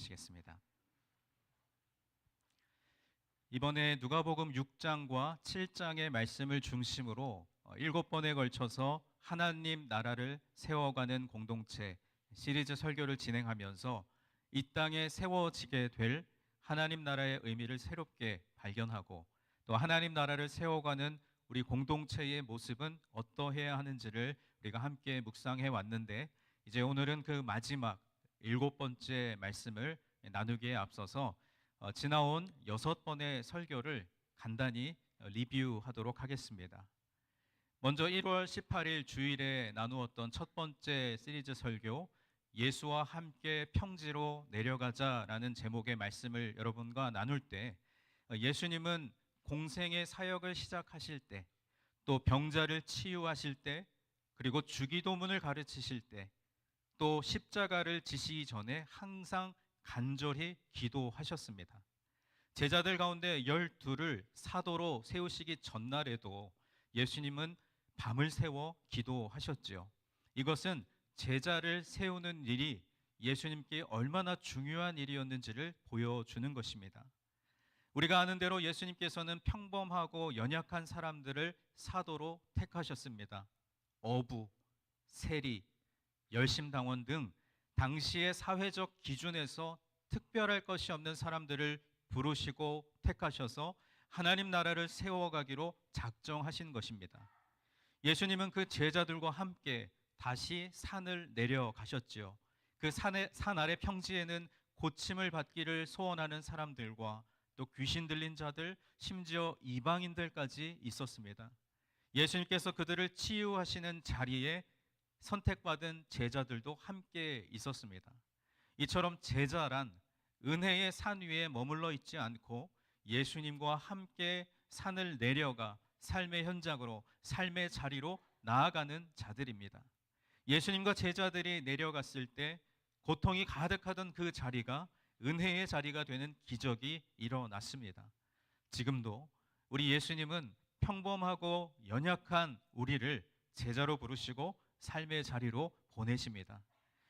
주시겠습니다. 이번에 누가복음 6장과 7장의 말씀을 중심으로 7번에 걸쳐서 하나님 나라를 세워가는 공동체 시리즈 설교를 진행하면서 이 땅에 세워지게 될 하나님 나라의 의미를 새롭게 발견하고 또 하나님 나라를 세워가는 우리 공동체의 모습은 어떠해야 하는지를 우리가 함께 묵상해 왔는데, 이제 오늘은 그 마지막 7번째 말씀을 나누기에 앞서서 지나온 6번의 설교를 간단히 리뷰하도록 하겠습니다. 먼저 1월 18일 주일에 나누었던 첫 번째 시리즈 설교, 예수와 함께 평지로 내려가자라는 제목의 말씀을 여러분과 나눌 때, 예수님은 공생의 사역을 시작하실 때, 또 병자를 치유하실 때, 그리고 주기도문을 가르치실 때, 또 십자가를 지시기 전에 항상 간절히 기도하셨습니다. 제자들 가운데 12를 사도로 세우시기 전날에도 예수님은 밤을 새워 기도하셨지요. 이것은 제자를 세우는 일이 예수님께 얼마나 중요한 일이었는지를 보여주는 것입니다. 우리가 아는 대로 예수님께서는 평범하고 연약한 사람들을 사도로 택하셨습니다. 어부, 세리, 열심당원 등 당시의 사회적 기준에서 특별할 것이 없는 사람들을 부르시고 택하셔서 하나님 나라를 세워가기로 작정하신 것입니다. 예수님은 그 제자들과 함께 다시 산을 내려가셨지요. 그 산 아래 평지에는 고침을 받기를 소원하는 사람들과 또 귀신 들린 자들, 심지어 이방인들까지 있었습니다. 예수님께서 그들을 치유하시는 자리에 선택받은 제자들도 함께 있었습니다. 이처럼 제자란 은혜의 산 위에 머물러 있지 않고 예수님과 함께 산을 내려가 삶의 현장으로, 삶의 자리로 나아가는 자들입니다. 예수님과 제자들이 내려갔을 때 고통이 가득하던 그 자리가 은혜의 자리가 되는 기적이 일어났습니다. 지금도 우리 예수님은 평범하고 연약한 우리를 제자로 부르시고 삶의 자리로 보내십니다.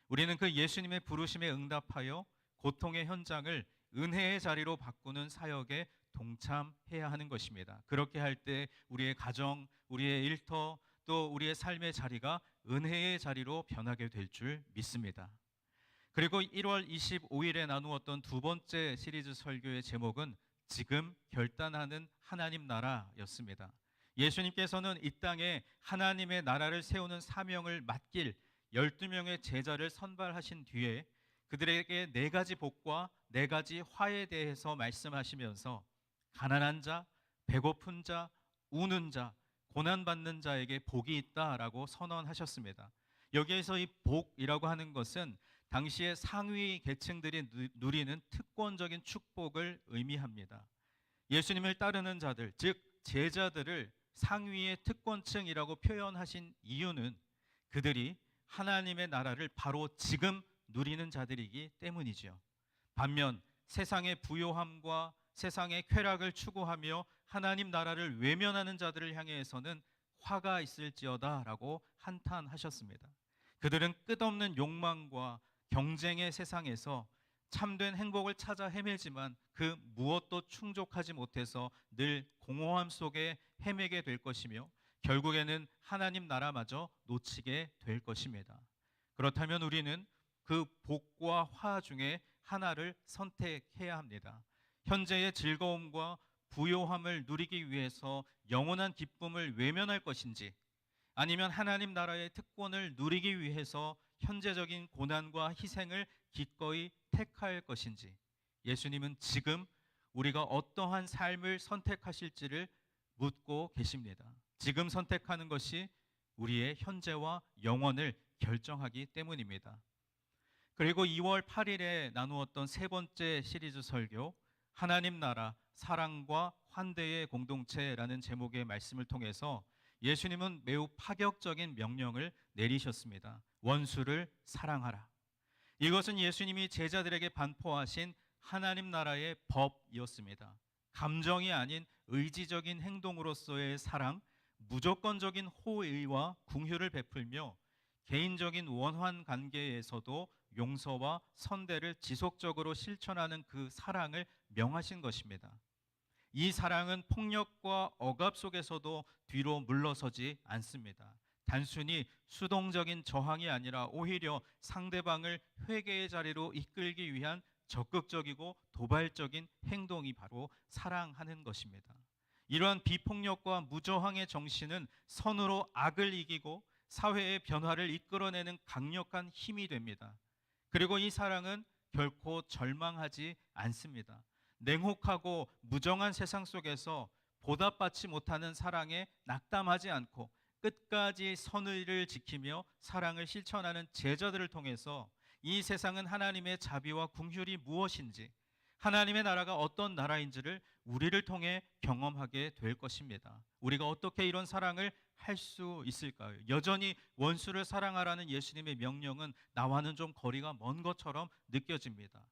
우리는 그 예수님의 부르심에 응답하여 고통의 현장을 은혜의 자리로 바꾸는 사역에 동참해야 하는 것입니다. 그렇게 할 때 우리의 가정, 우리의 일터, 또 우리의 삶의 자리가 은혜의 자리로 변하게 될 줄 믿습니다. 그리고 1월 25일에 나누었던 두 번째 시리즈 설교의 제목은 지금 결단하는 하나님 나라였습니다. 예수님께서는 이 땅에 하나님의 나라를 세우는 사명을 맡길 12명의 제자를 선발하신 뒤에 그들에게 4가지 복과 4가지 화에 대해서 말씀하시면서 가난한 자, 배고픈 자, 우는 자, 고난받는 자에게 복이 있다라고 선언하셨습니다. 여기에서 이 복이라고 하는 것은 당시의 상위 계층들이 누리는 특권적인 축복을 의미합니다. 예수님을 따르는 자들, 즉 제자들을 상위의 특권층이라고 표현하신 이유는 그들이 하나님의 나라를 바로 지금 누리는 자들이기 때문이죠. 반면 세상의 부요함과 세상의 쾌락을 추구하며 하나님 나라를 외면하는 자들을 향해서는 화가 있을지어다라고 한탄하셨습니다. 그들은 끝없는 욕망과 경쟁의 세상에서 참된 행복을 찾아 헤매지만 그 무엇도 충족하지 못해서 늘 공허함 속에 헤매게 될 것이며 결국에는 하나님 나라마저 놓치게 될 것입니다. 그렇다면 우리는 그 복과 화 중에 하나를 선택해야 합니다. 현재의 즐거움과 부요함을 누리기 위해서 영원한 기쁨을 외면할 것인지, 아니면 하나님 나라의 특권을 누리기 위해서 현재적인 고난과 희생을 기꺼이 택할 것인지, 예수님은 지금 우리가 어떠한 삶을 선택하실지를 묻고 계십니다. 지금 선택하는 것이 우리의 현재와 영원을 결정하기 때문입니다. 그리고 2월 8일에 나누었던 세 번째 시리즈 설교, 하나님 나라, 사랑과 환대의 공동체라는 제목의 말씀을 통해서 예수님은 매우 파격적인 명령을 내리셨습니다. 원수를 사랑하라. 이것은 예수님이 제자들에게 반포하신 하나님 나라의 법이었습니다. 감정이 아닌 의지적인 행동으로서의 사랑, 무조건적인 호의와 궁휼을 베풀며 개인적인 원환 관계에서도 용서와 선대를 지속적으로 실천하는 그 사랑을 명하신 것입니다. 이 사랑은 폭력과 억압 속에서도 뒤로 물러서지 않습니다. 단순히 수동적인 저항이 아니라 오히려 상대방을 회개의 자리로 이끌기 위한 적극적이고 도발적인 행동이 바로 사랑하는 것입니다. 이러한 비폭력과 무저항의 정신은 선으로 악을 이기고 사회의 변화를 이끌어내는 강력한 힘이 됩니다. 그리고 이 사랑은 결코 절망하지 않습니다. 냉혹하고 무정한 세상 속에서 보답받지 못하는 사랑에 낙담하지 않고 끝까지 선의를 지키며 사랑을 실천하는 제자들을 통해서 이 세상은 하나님의 자비와 긍휼이 무엇인지, 하나님의 나라가 어떤 나라인지를 우리를 통해 경험하게 될 것입니다. 우리가 어떻게 이런 사랑을 할 수 있을까요? 여전히 원수를 사랑하라는 예수님의 명령은 나와는 좀 거리가 먼 것처럼 느껴집니다.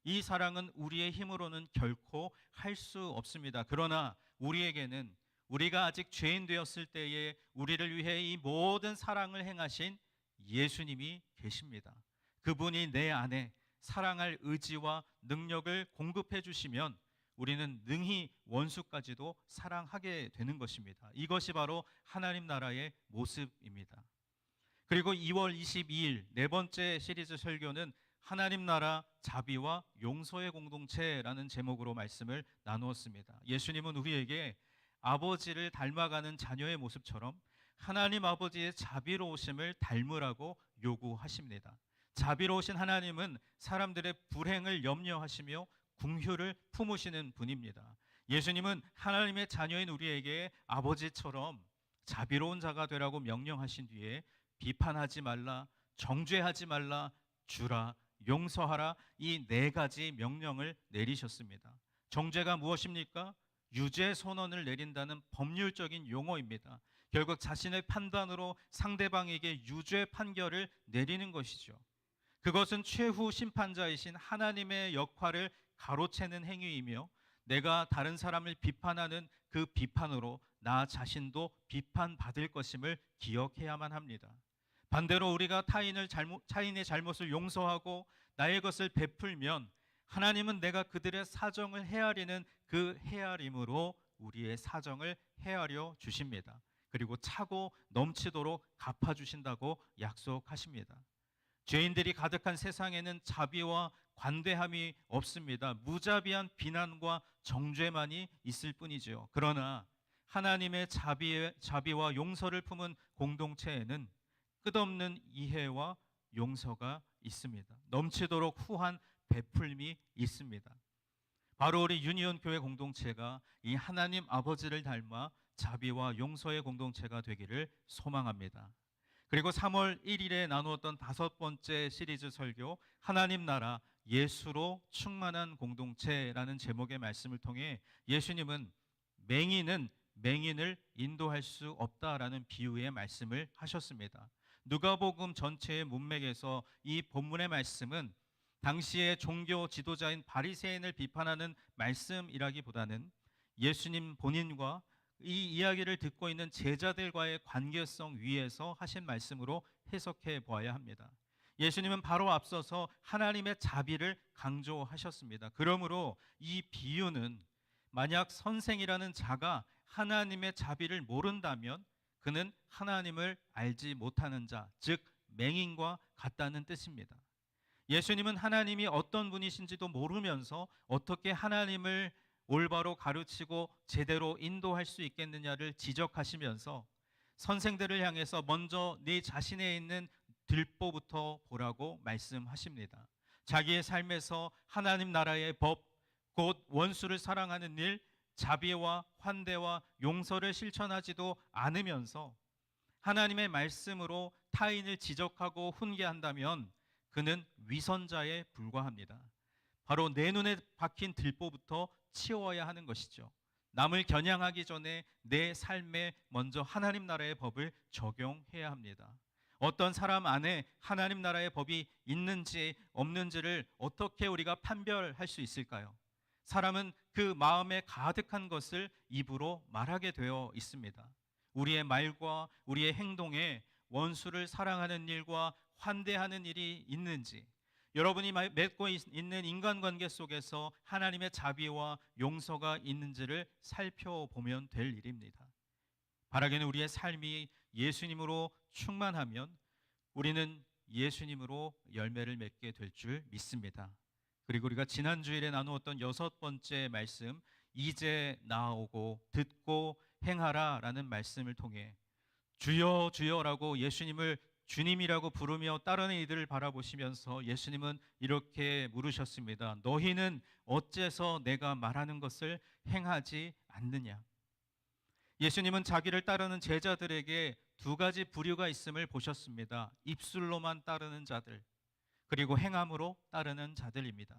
이 사랑은 우리의 힘으로는 결코 할 수 없습니다. 그러나 우리에게는 우리가 아직 죄인 되었을 때에 우리를 위해 이 모든 사랑을 행하신 예수님이 계십니다. 그분이 내 안에 사랑할 의지와 능력을 공급해 주시면 우리는 능히 원수까지도 사랑하게 되는 것입니다. 이것이 바로 하나님 나라의 모습입니다. 그리고 2월 22일 네 번째 시리즈 설교는 하나님 나라 자비와 용서의 공동체라는 제목으로 말씀을 나누었습니다. 예수님은 우리에게 아버지를 닮아가는 자녀의 모습처럼 하나님 아버지의 자비로우심을 닮으라고 요구하십니다. 자비로우신 하나님은 사람들의 불행을 염려하시며 긍휼을 품으시는 분입니다. 예수님은 하나님의 자녀인 우리에게 아버지처럼 자비로운 자가 되라고 명령하신 뒤에 비판하지 말라, 정죄하지 말라, 주라, 용서하라, 이 네 가지 명령을 내리셨습니다. 정죄가 무엇입니까? 유죄 선언을 내린다는 법률적인 용어입니다. 결국 자신의 판단으로 상대방에게 유죄 판결을 내리는 것이죠. 그것은 최후 심판자이신 하나님의 역할을 가로채는 행위이며 내가 다른 사람을 비판하는 그 비판으로 나 자신도 비판받을 것임을 기억해야만 합니다. 반대로 우리가 타인의 잘못을 용서하고 나의 것을 베풀면 하나님은 내가 그들의 사정을 헤아리는 그 헤아림으로 우리의 사정을 헤아려 주십니다. 그리고 차고 넘치도록 갚아주신다고 약속하십니다. 죄인들이 가득한 세상에는 자비와 관대함이 없습니다. 무자비한 비난과 정죄만이 있을 뿐이죠. 그러나 하나님의 자비와 용서를 품은 공동체에는 끝없는 이해와 용서가 있습니다. 넘치도록 후한 베풀미 있습니다. 바로 우리 유니온 교회 공동체가 이 하나님 아버지를 닮아 자비와 용서의 공동체가 되기를 소망합니다. 그리고 3월 1일에 나누었던 다섯 번째 시리즈 설교 하나님 나라 예수로 충만한 공동체라는 제목의 말씀을 통해 예수님은 맹인은 맹인을 인도할 수 없다라는 비유의 말씀을 하셨습니다. 누가복음 전체의 문맥에서 이 본문의 말씀은 당시의 종교 지도자인 바리새인을 비판하는 말씀이라기보다는 예수님 본인과 이 이야기를 듣고 있는 제자들과의 관계성 위에서 하신 말씀으로 해석해 보아야 합니다. 예수님은 바로 앞서서 하나님의 자비를 강조하셨습니다. 그러므로 이 비유는 만약 선생이라는 자가 하나님의 자비를 모른다면 그는 하나님을 알지 못하는 자, 즉 맹인과 같다는 뜻입니다. 예수님은 하나님이 어떤 분이신지도 모르면서 어떻게 하나님을 올바로 가르치고 제대로 인도할 수 있겠느냐를 지적하시면서 선생들을 향해서 먼저 네 자신에 있는 들보부터 보라고 말씀하십니다. 자기의 삶에서 하나님 나라의 법, 곧 원수를 사랑하는 일, 자비와 환대와 용서를 실천하지도 않으면서 하나님의 말씀으로 타인을 지적하고 훈계한다면 그는 위선자에 불과합니다. 바로 내 눈에 박힌 들보부터 치워야 하는 것이죠. 남을 겨냥하기 전에 내 삶에 먼저 하나님 나라의 법을 적용해야 합니다. 어떤 사람 안에 하나님 나라의 법이 있는지 없는지를 어떻게 우리가 판별할 수 있을까요? 사람은 그 마음에 가득한 것을 입으로 말하게 되어 있습니다. 우리의 말과 우리의 행동에 원수를 사랑하는 일과 환대하는 일이 있는지, 여러분이 맺고 있는 인간관계 속에서 하나님의 자비와 용서가 있는지를 살펴보면 될 일입니다. 바라기는 우리의 삶이 예수님으로 충만하면 우리는 예수님으로 열매를 맺게 될 줄 믿습니다. 그리고 우리가 지난 주일에 나누었던 6번째 말씀, 이제 나오고 듣고 행하라라는 말씀을 통해 주여 주여라고 예수님을 주님이라고 부르며 따르는 이들을 바라보시면서 예수님은 이렇게 물으셨습니다. 너희는 어째서 내가 말하는 것을 행하지 않느냐? 예수님은 자기를 따르는 제자들에게 두 가지 부류가 있음을 보셨습니다. 입술로만 따르는 자들, 그리고 행함으로 따르는 자들입니다.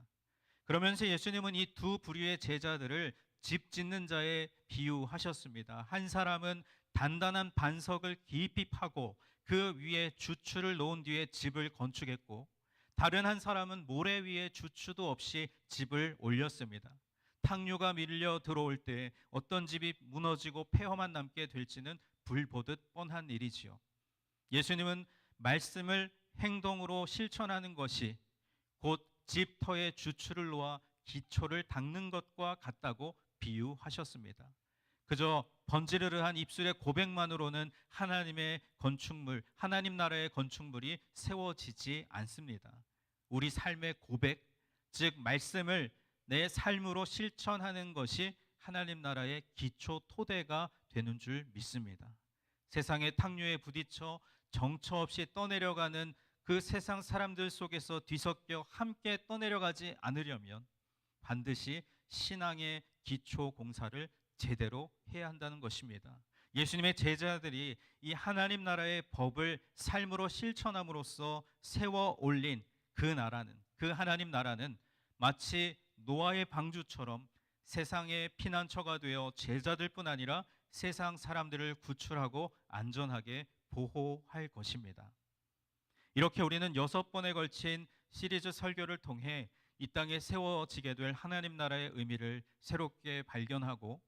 그러면서 예수님은 이 두 부류의 제자들을 집 짓는 자에 비유하셨습니다. 한 사람은 단단한 반석을 깊이 파고 그 위에 주추를 놓은 뒤에 집을 건축했고, 다른 한 사람은 모래 위에 주추도 없이 집을 올렸습니다. 탕류가 밀려 들어올 때 어떤 집이 무너지고 폐허만 남게 될지는 불 보듯 뻔한 일이지요. 예수님은 말씀을 행동으로 실천하는 것이 곧 집터에 주추를 놓아 기초를 닦는 것과 같다고 비유하셨습니다. 그저 번지르르한 입술의 고백만으로는 하나님의 건축물, 하나님 나라의 건축물이 세워지지 않습니다. 우리 삶의 고백, 즉 말씀을 내 삶으로 실천하는 것이 하나님 나라의 기초 토대가 되는 줄 믿습니다. 세상의 탕류에 부딪혀 정처 없이 떠내려가는 그 세상 사람들 속에서 뒤섞여 함께 떠내려가지 않으려면 반드시 신앙의 기초 공사를 제대로 해야 한다는 것입니다. 예수님의 제자들이 이 하나님 나라의 법을 삶으로 실천함으로써 세워 올린 그 나라는, 그 하나님 나라는 마치 노아의 방주처럼 세상의 피난처가 되어 제자들뿐 아니라 세상 사람들을 구출하고 안전하게 보호할 것입니다. 이렇게 우리는 6번에 걸친 시리즈 설교를 통해 이 땅에 세워지게 될 하나님 나라의 의미를 새롭게 발견하고,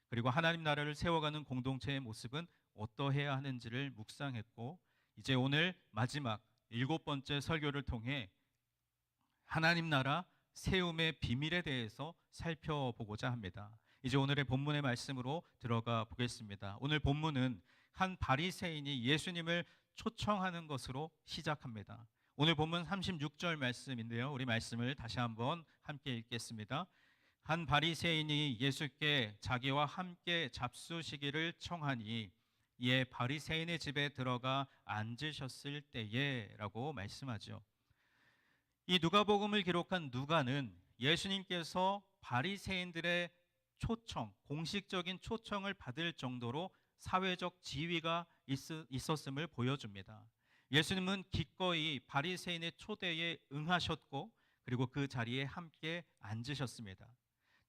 그리고 하나님 나라를 세워가는 공동체의 모습은 어떠해야 하는지를 묵상했고, 이제 오늘 마지막 7번째 설교를 통해 하나님 나라 세움의 비밀에 대해서 살펴보고자 합니다. 이제 오늘의 본문의 말씀으로 들어가 보겠습니다. 오늘 본문은 한 바리새인이 예수님을 초청하는 것으로 시작합니다. 오늘 본문 36절 말씀인데요. 우리 말씀을 다시 한번 함께 읽겠습니다. 한 바리새인이 예수께 자기와 함께 잡수시기를 청하니 이에 바리새인의 집에 들어가 앉으셨을 때에라고 말씀하죠. 이 누가복음을 기록한 누가는 예수님께서 바리새인들의 초청, 공식적인 초청을 받을 정도로 사회적 지위가 있었음을 보여줍니다. 예수님은 기꺼이 바리새인의 초대에 응하셨고, 그리고 그 자리에 함께 앉으셨습니다.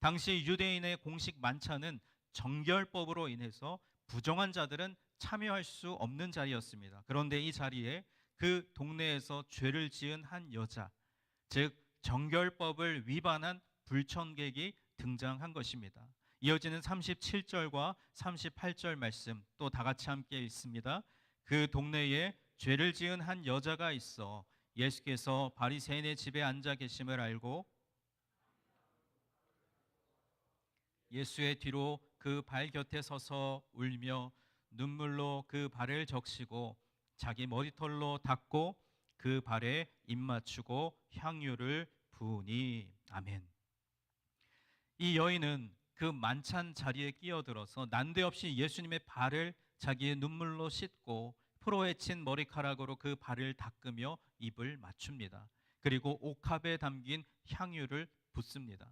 당시 유대인의 공식 만찬은 정결법으로 인해서 부정한 자들은 참여할 수 없는 자리였습니다. 그런데 이 자리에 그 동네에서 죄를 지은 한 여자, 즉 정결법을 위반한 불청객이 등장한 것입니다. 이어지는 37절과 38절 말씀 또 다 같이 함께 읽습니다. 그 동네에 죄를 지은 한 여자가 있어 예수께서 바리새인의 집에 앉아 계심을 알고 예수의 뒤로 그 발 곁에 서서 울며 눈물로 그 발을 적시고 자기 머리털로 닦고 그 발에 입 맞추고 향유를 부으니. 아멘. 이 여인은 그 만찬 자리에 끼어들어서 난데없이 예수님의 발을 자기의 눈물로 씻고 프로에 친 머리카락으로 그 발을 닦으며 입을 맞춥니다. 그리고 옥합에 담긴 향유를 붓습니다.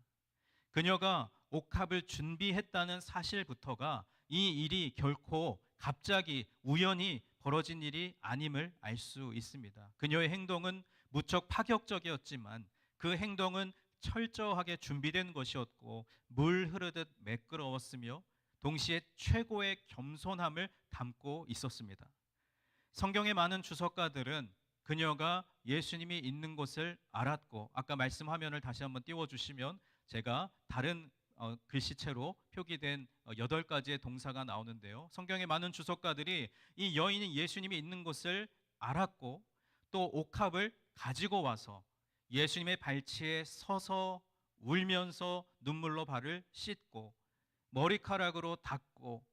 그녀가 옥합을 준비했다는 사실부터가 이 일이 결코 갑자기 우연히 벌어진 일이 아님을 알 수 있습니다. 그녀의 행동은 무척 파격적이었지만 그 행동은 철저하게 준비된 것이었고 물 흐르듯 매끄러웠으며 동시에 최고의 겸손함을 담고 있었습니다. 성경의 많은 주석가들은 그녀가 예수님이 있는 곳을 알았고, 아까 말씀 화면을 다시 한번 띄워주시면 제가 다른 글씨체로 표기된 8가지의 동사가 나오는데요. 성경의 많은 주석가들이 이 여인이 예수님이 있는 곳을 알았고 또 옥합을 가지고 와서 예수님의 발치에 서서 울면서 눈물로 발을 씻고 머리카락으로 닦고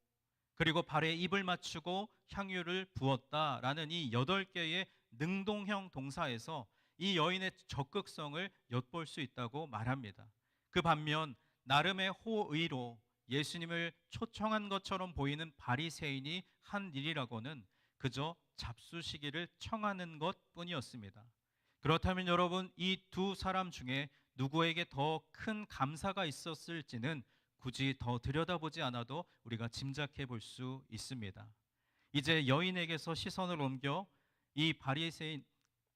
그리고 발에 입을 맞추고 향유를 부었다라는 이 8개의 능동형 동사에서 이 여인의 적극성을 엿볼 수 있다고 말합니다. 그 반면 나름의 호의로 예수님을 초청한 것처럼 보이는 바리새인이 한 일이라고는 그저 잡수시기를 청하는 것뿐이었습니다. 그렇다면 여러분, 이 두 사람 중에 누구에게 더 큰 감사가 있었을지는 굳이 더 들여다보지 않아도 우리가 짐작해 볼 수 있습니다. 이제 여인에게서 시선을 옮겨 이 바리새인,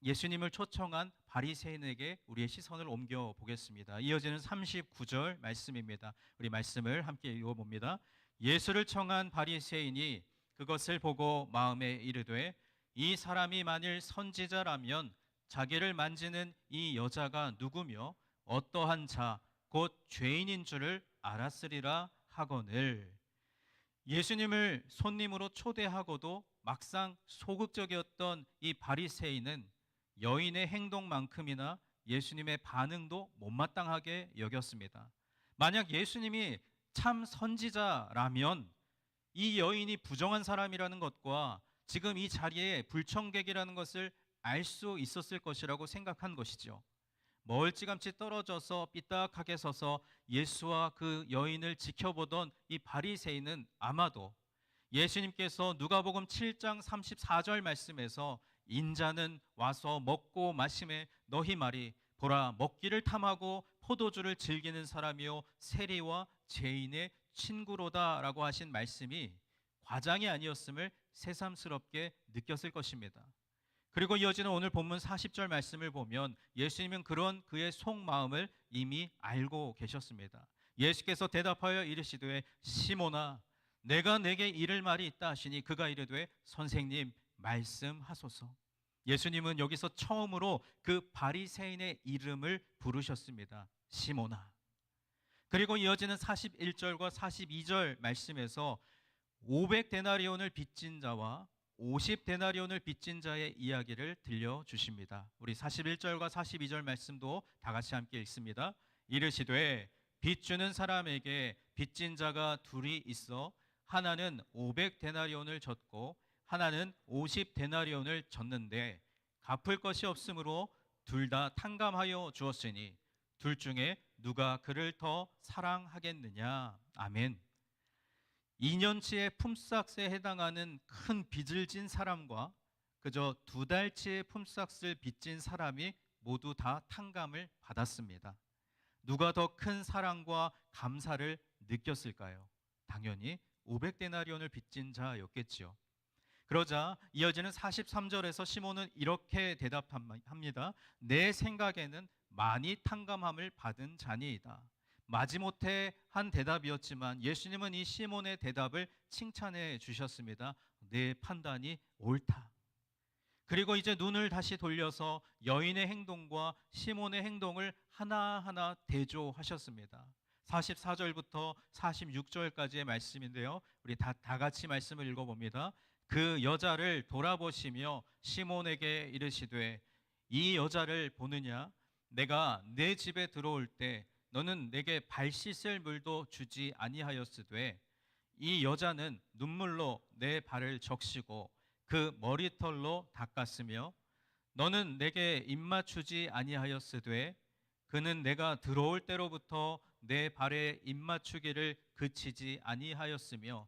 예수님을 초청한 바리새인에게 우리의 시선을 옮겨 보겠습니다. 이어지는 39절 말씀입니다. 우리 말씀을 함께 읽어봅니다. 예수를 청한 바리새인이 그것을 보고 마음에 이르되 이 사람이 만일 선지자라면 자기를 만지는 이 여자가 누구며 어떠한 자 곧 죄인인 줄을 알았으리라 하거늘. 예수님을 손님으로 초대하고도 막상 소극적이었던 이 바리새인은 여인의 행동만큼이나 예수님의 반응도 못마땅하게 여겼습니다. 만약 예수님이 참 선지자라면 이 여인이 부정한 사람이라는 것과 지금 이 자리에 불청객이라는 것을 알 수 있었을 것이라고 생각한 것이죠. 멀찌감치 떨어져서 삐딱하게 서서 예수와 그 여인을 지켜보던 이 바리새인은 아마도 예수님께서 누가복음 7장 34절 말씀에서 인자는 와서 먹고 마심에 너희 말이 보라 먹기를 탐하고 포도주를 즐기는 사람이요 세리와 죄인의 친구로다라고 하신 말씀이 과장이 아니었음을 새삼스럽게 느꼈을 것입니다. 그리고 이어지는 오늘 본문 40절 말씀을 보면 예수님은 그런 그의 속마음을 이미 알고 계셨습니다. 예수께서 대답하여 이르시되 시몬아 내가 내게 이를 말이 있다 하시니 그가 이르되 선생님 말씀하소서. 예수님은 여기서 처음으로 그 바리새인의 이름을 부르셨습니다. 시몬아. 그리고 이어지는 41절과 42절 말씀에서 500데나리온을 빚진 자와 50데나리온을 빚진 자의 이야기를 들려주십니다. 우리 41절과 42절 말씀도 다 같이 함께 읽습니다. 이르시되 빚주는 사람에게 빚진 자가 둘이 있어 하나는 500데나리온을 졌고 하나는 50데나리온을 졌는데 갚을 것이 없으므로 둘 다 탕감하여 주었으니 둘 중에 누가 그를 더 사랑하겠느냐. 아멘. 2년치의 품삯에 해당하는 큰 빚을 진 사람과 그저 2달치의 품삯을 빚진 사람이 모두 다 탕감을 받았습니다. 누가 더 큰 사랑과 감사를 느꼈을까요? 당연히 500데나리온을 빚진 자였겠지요. 그러자 이어지는 43절에서 시몬은 이렇게 대답합니다. 내 생각에는 많이 탕감함을 받은 자니이다. 마지못해 한 대답이었지만 예수님은 이 시몬의 대답을 칭찬해 주셨습니다. 내 판단이 옳다. 그리고 이제 눈을 다시 돌려서 여인의 행동과 시몬의 행동을 하나하나 대조하셨습니다. 44절부터 46절까지의 말씀인데요. 우리 다 같이 말씀을 읽어봅니다. 그 여자를 돌아보시며 시몬에게 이르시되 이 여자를 보느냐? 내가 내 집에 들어올 때 너는 내게 발 씻을 물도 주지 아니하였으되 이 여자는 눈물로 내 발을 적시고 그 머리털로 닦았으며 너는 내게 입맞추지 아니하였으되 그는 내가 들어올 때로부터 내 발에 입맞추기를 그치지 아니하였으며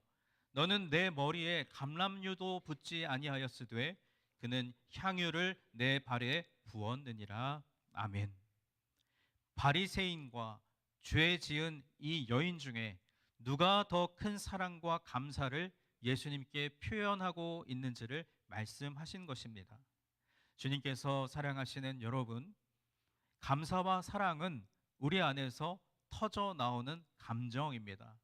너는 내 머리에 감람유도 붓지 아니하였으되 그는 향유를 내 발에 부었느니라. 아멘. 바리새인과 죄 지은 이 여인 중에 누가 더 큰 사랑과 감사를 예수님께 표현하고 있는지를 말씀하신 것입니다. 주님께서 사랑하시는 여러분, 감사와 사랑은 우리 안에서 터져 나오는 감정입니다.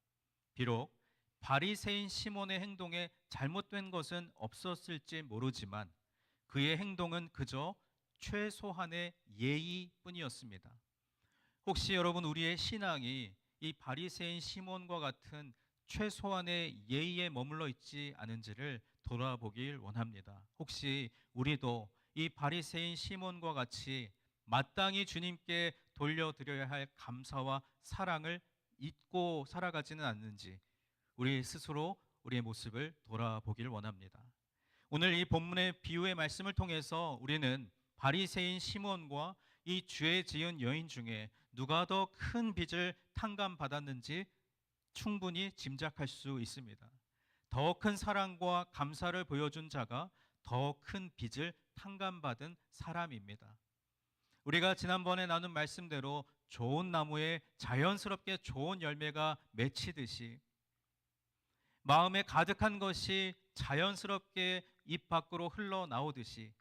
비록 바리새인 시몬의 행동에 잘못된 것은 없었을지 모르지만 그의 행동은 그저 최소한의 예의뿐이었습니다. 혹시 여러분 우리의 신앙이 이 바리새인 시몬과 같은 최소한의 예의에 머물러 있지 않은지를 돌아보길 원합니다. 혹시 우리도 이 바리새인 시몬과 같이 마땅히 주님께 돌려드려야 할 감사와 사랑을 잊고 살아가지는 않는지 우리 스스로 우리의 모습을 돌아보길 원합니다. 오늘 이 본문의 비유의 말씀을 통해서 우리는 바리새인 시몬과 이 죄 지은 여인 중에 누가 더 큰 빚을 탕감받았는지 충분히 짐작할 수 있습니다. 더 큰 사랑과 감사를 보여준 자가 더 큰 빚을 탕감받은 사람입니다. 우리가 지난번에 나눈 말씀대로 좋은 나무에 자연스럽게 좋은 열매가 맺히듯이 마음에 가득한 것이 자연스럽게 입 밖으로 흘러나오듯이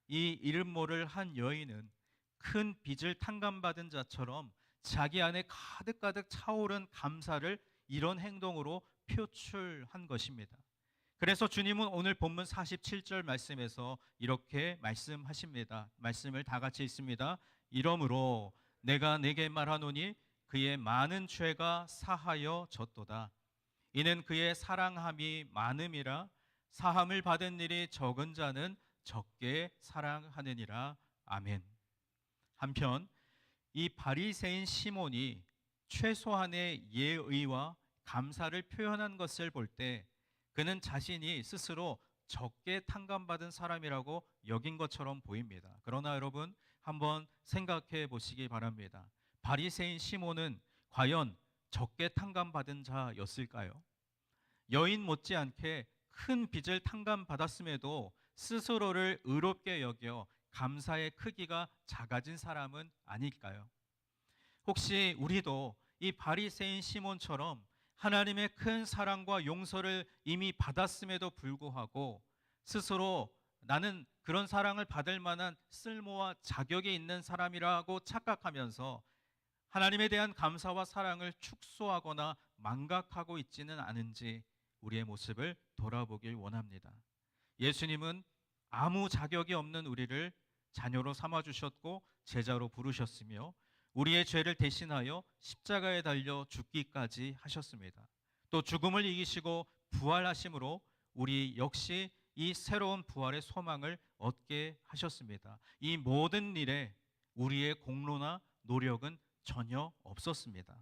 이 이름 모를 한 여인은 큰 빚을 탕감받은 자처럼 자기 안에 가득가득 차오른 감사를 이런 행동으로 표출한 것입니다. 그래서 주님은 오늘 본문 47절 말씀에서 이렇게 말씀하십니다. 말씀을 다 같이 읽습니다. 이러므로 내가 내게 말하노니 그의 많은 죄가 사하여 졌도다. 이는 그의 사랑함이 많음이라. 사함을 받은 일이 적은 자는 적게 사랑하느니라. 아멘. 한편 이 바리새인 시몬이 최소한의 예의와 감사를 표현한 것을 볼 때 그는 자신이 스스로 적게 탕감받은 사람이라고 여긴 것처럼 보입니다. 그러나 여러분 한번 생각해 보시기 바랍니다. 바리새인 시몬은 과연 적게 탕감받은 자였을까요? 여인 못지않게 큰 빚을 탕감받았음에도 스스로를 의롭게 여겨 감사의 크기가 작아진 사람은 아닐까요? 혹시 우리도 이 바리새인 시몬처럼 하나님의 큰 사랑과 용서를 이미 받았음에도 불구하고 스스로 나는 그런 사랑을 받을 만한 쓸모와 자격이 있는 사람이라고 착각하면서 하나님에 대한 감사와 사랑을 축소하거나 망각하고 있지는 않은지 우리의 모습을 돌아보길 원합니다. 예수님은 아무 자격이 없는 우리를 자녀로 삼아주셨고 제자로 부르셨으며 우리의 죄를 대신하여 십자가에 달려 죽기까지 하셨습니다. 또 죽음을 이기시고 부활하심으로 우리 역시 이 새로운 부활의 소망을 얻게 하셨습니다. 이 모든 일에 우리의 공로나 노력은 전혀 없었습니다.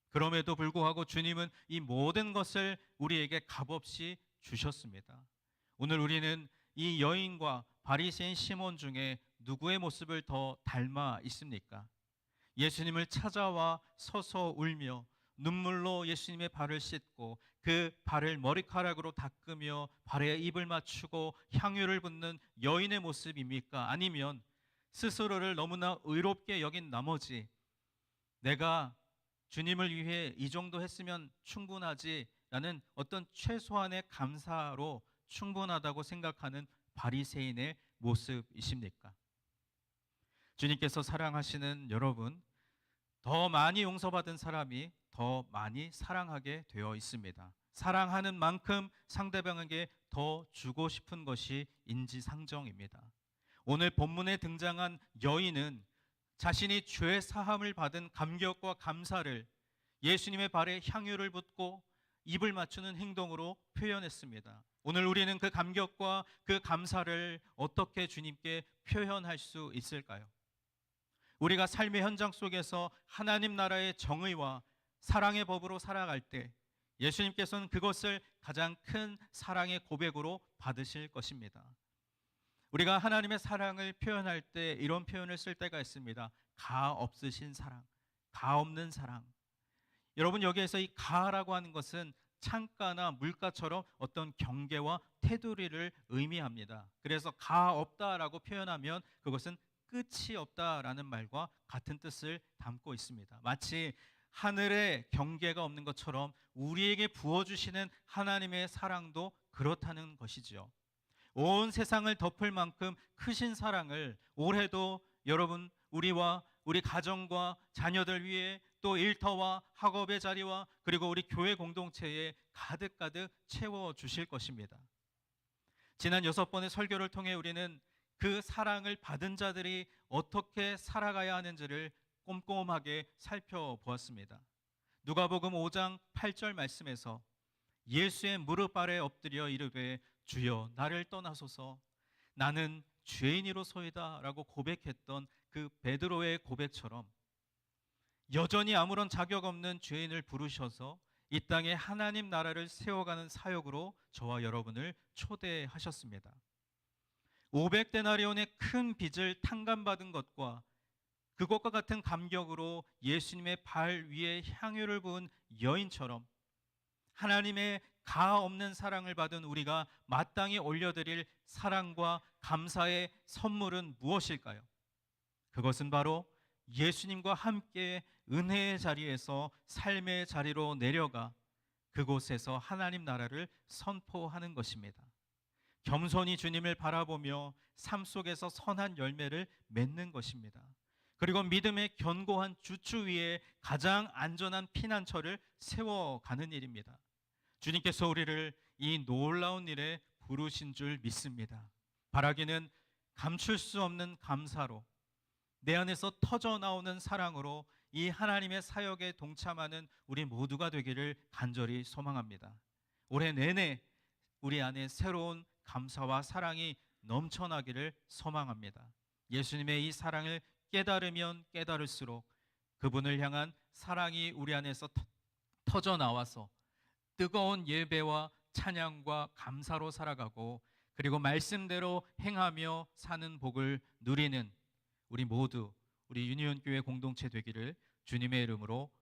그럼에도 불구하고 주님은 이 모든 것을 우리에게 값없이 주셨습니다. 오늘 우리는 이 여인과 바리새인 시몬 중에 누구의 모습을 더 닮아 있습니까? 예수님을 찾아와 서서 울며 눈물로 예수님의 발을 씻고 그 발을 머리카락으로 닦으며 발에 입을 맞추고 향유를 붓는 여인의 모습입니까? 아니면 스스로를 너무나 의롭게 여긴 나머지 내가 주님을 위해 이 정도 했으면 충분하지라는 어떤 최소한의 감사로 충분하다고 생각하는 바리새인의 모습이십니까? 주님께서 사랑하시는 여러분, 더 많이 용서받은 사람이 더 많이 사랑하게 되어 있습니다. 사랑하는 만큼 상대방에게 더 주고 싶은 것이 인지상정입니다. 오늘 본문에 등장한 여인은 자신이 죄 사함을 받은 감격과 감사를 예수님의 발에 향유를 붓고 입을 맞추는 행동으로 표현했습니다. 오늘 우리는 그 감격과 그 감사를 어떻게 주님께 표현할 수 있을까요? 우리가 삶의 현장 속에서 하나님 나라의 정의와 사랑의 법으로 살아갈 때 예수님께서는 그것을 가장 큰 사랑의 고백으로 받으실 것입니다. 우리가 하나님의 사랑을 표현할 때 이런 표현을 쓸 때가 있습니다. 가 없으신 사랑, 가 없는 사랑. 여러분 여기에서 이 가라고 하는 것은 창가나 물가처럼 어떤 경계와 테두리를 의미합니다. 그래서 가 없다라고 표현하면 그것은 끝이 없다라는 말과 같은 뜻을 담고 있습니다. 마치 하늘에 경계가 없는 것처럼 우리에게 부어주시는 하나님의 사랑도 그렇다는 것이지요. 온 세상을 덮을 만큼 크신 사랑을 올해도 여러분 우리와 우리 가정과 자녀들 위해 또 일터와 학업의 자리와 그리고 우리 교회 공동체에 가득가득 채워주실 것입니다. 지난 6번의 설교를 통해 우리는 그 사랑을 받은 자들이 어떻게 살아가야 하는지를 꼼꼼하게 살펴보았습니다. 누가복음 5장 8절 말씀에서 예수의 무릎 아래 엎드려 이르되 주여 나를 떠나소서 나는 죄인이로소이다 라고 고백했던 그 베드로의 고백처럼 여전히 아무런 자격 없는 죄인을 부르셔서 이 땅에 하나님 나라를 세워가는 사역으로 저와 여러분을 초대하셨습니다. 500데나리온의 큰 빚을 탕감받은 것과 그것과 같은 감격으로 예수님의 발 위에 향유를 부은 여인처럼 하나님의 가하 없는 사랑을 받은 우리가 마땅히 올려드릴 사랑과 감사의 선물은 무엇일까요? 그것은 바로 예수님과 함께 은혜의 자리에서 삶의 자리로 내려가 그곳에서 하나님 나라를 선포하는 것입니다. 겸손히 주님을 바라보며 삶 속에서 선한 열매를 맺는 것입니다. 그리고 믿음의 견고한 주추 위에 가장 안전한 피난처를 세워가는 일입니다. 주님께서 우리를 이 놀라운 일에 부르신 줄 믿습니다. 바라기는 감출 수 없는 감사로 내 안에서 터져 나오는 사랑으로 이 하나님의 사역에 동참하는 우리 모두가 되기를 간절히 소망합니다. 올해 내내 우리 안에 새로운 감사와 사랑이 넘쳐나기를 소망합니다. 예수님의 이 사랑을 깨달으면 깨달을수록 그분을 향한 사랑이 우리 안에서 터져 나와서 뜨거운 예배와 찬양과 감사로 살아가고 그리고 말씀대로 행하며 사는 복을 누리는 우리 모두 우리 유니온교회 공동체 되기를 주님의 이름으로